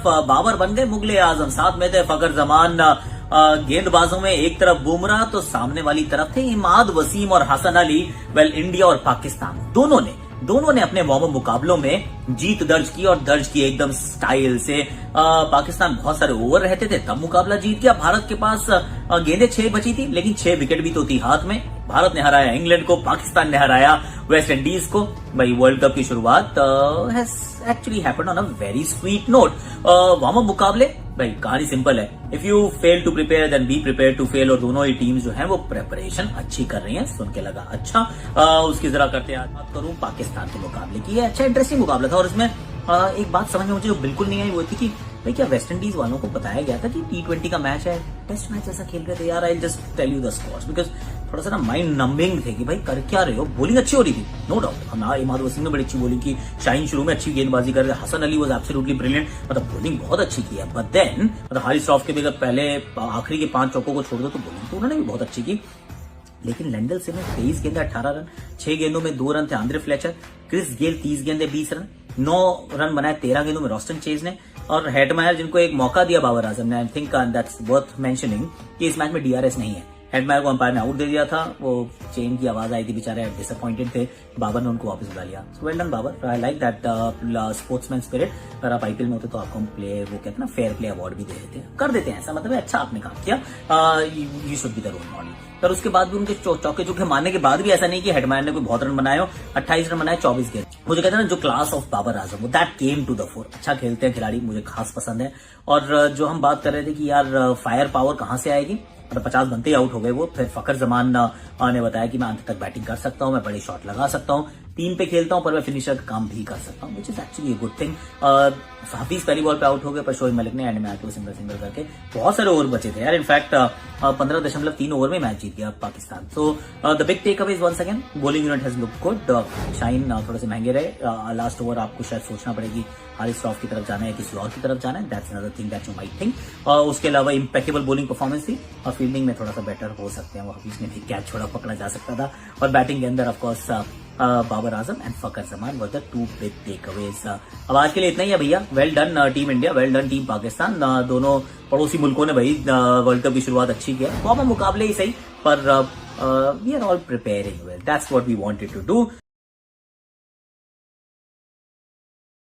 बाबर बन गए मुगले आजम, साथ में थे फकर जमान। गेंदबाजों में एक तरफ बुमराह तो सामने वाली तरफ थे इमाद वसीम और हसन अली। वेल, इंडिया और पाकिस्तान दोनों ने अपने वार्म मुकाबलों में जीत दर्ज की और दर्ज की एकदम स्टाइल से। पाकिस्तान बहुत सारे ओवर रहते थे तब मुकाबला जीत गया। भारत के पास गेंदें 6 बची थी लेकिन 6 विकेट भी तो थी हाथ में। भारत ने हराया इंग्लैंड को, पाकिस्तान ने हराया वेस्ट इंडीज को। भाई, वर्ल्ड कप की शुरुआत has actually happened on a very sweet note. Warm up मुकाबले, भाई कहानी सिंपल है, if you fail to prepare then be prepare to fail. और दोनों ही टीम्स जो है वो प्रेपरेशन अच्छी कर रही हैं, सुन के लगा अच्छा। उसकी जरा करते हैं बात करूं पाकिस्तान के मुकाबले की। अच्छा इंटरेस्टिंग मुकाबला था और इसमें एक बात समझ में मुझे जो बिल्कुल नहीं आई वो थी कि भाई क्या वेस्ट इंडीज वालों को बताया गया था कि T20 का मैच है, टेस्ट मैच ऐसा खेल रहे थे यार। I just tell you the scores because थोड़ा सा ना माइंड नंबिंग थे कि भाई कर क्या रहे हो। बॉलिंग अच्छी हो रही थी, नो डाउट। हमारा इमाद वसीम ने बड़ी अच्छी बॉलिंग की, शाहीन शुरू में अच्छी गेंदबाजी कर रहे थे, Hasan Ali was absolutely brilliant, मतलब बॉलिंग बहुत अच्छी की है। बट देन मतलब हारिस रऊफ के भी अगर पहले आखिरी के 5 चौकों को छोड़ दो तो बॉलिंग तो उन्होंने भी बहुत अच्छी की। लेकिन लैंडल से 23 गेंदे 18 रन, 6 गेंदों में 2 रन थे आंद्रे फ्लेचर। क्रिस गेल 30 गेंदे 20 रन, 9 रन बनाए 13 गेंदों में रॉस्टन चेज ने। और हेटमायर जिनको एक मौका दिया बाबर आजम ने, I think that's worth mentioning कि इस मैच में DRS नहीं है। हेटमायर को अंपायर ने आउट दे दिया था, वो चेन की आवाज आई थी, बेचारे डिसअपॉइंटेड थे, बाबर ने उनको वापस बुला लिया। So well done Babar, I like that sportsman spirit. अगर आप IPL में होते तो आपको प्ले वो कहते हैं ना फेयर प्ले अवार्ड भी दे देते हैं, कर देते हैं ऐसा, मतलब अच्छा आपने काम किया, you should be the role model. पर उसके बाद भी उनके चौके चौके मारने के बाद भी ऐसा नहीं कि हेटमायर ने कोई बहुत रन बनाए हो, 28 रन बनाए 24 गेंद। मुझे कहते हैं ना जो क्लास ऑफ बाबर आजम वो that came to the four. अच्छा खेलते हैं खिलाड़ी, मुझे खास पसंद है। और जो हम बात कर रहे थे कि यार फायर पावर कहां से आएगी, मतलब 50 बनते ही आउट हो गए वो। फिर फकर जमान ने बताया कि मैं अंत तक बैटिंग कर सकता हूं, मैं बड़े शॉट लगा सकता हूं, 3 पे खेलता हूं पर मैं फिनिशर का काम भी कर सकता हूं, which is actually a good thing. Hafeez पहली बॉल पे आउट हो गए पर शोएब मलिक ने एंड में आके सिंगल करके बहुत सारे ओवर बचे थे यार। इनफैक्ट 15.3 ओवर में मैच जीत गया Pakistan. So the big takeaway is once again bowling unit has look good. Shaheen थोड़े से महंगे रहे, लास्ट ओवर आपको शायद सोचना पड़ेगी हारिस रऊफ की तरफ जाना है या किसी और की तरफ जाना है, that's another thing that you might think. उसके अलावा इम्पेकेबल बॉलिंग परफॉर्मेंस थी और फील्डिंग में थोड़ा सा बेटर हो सकते हैं, वो हफीज ने भी कैच छोड़ा पकड़ा जा सकता था। और बैटिंग के अंदर of course Babar Azam and Fakhar Zaman were the 2 big takeaways. अब आज के लिए इतना ही है भैया। Well done team India, well done team Pakistan. दोनों पड़ोसी मुल्कों ने भाई वर्ल्ड कप की शुरुआत अच्छी किया, वार्म अप मुकाबले ही सही, पर we are all preparing well, that's what we wanted to do.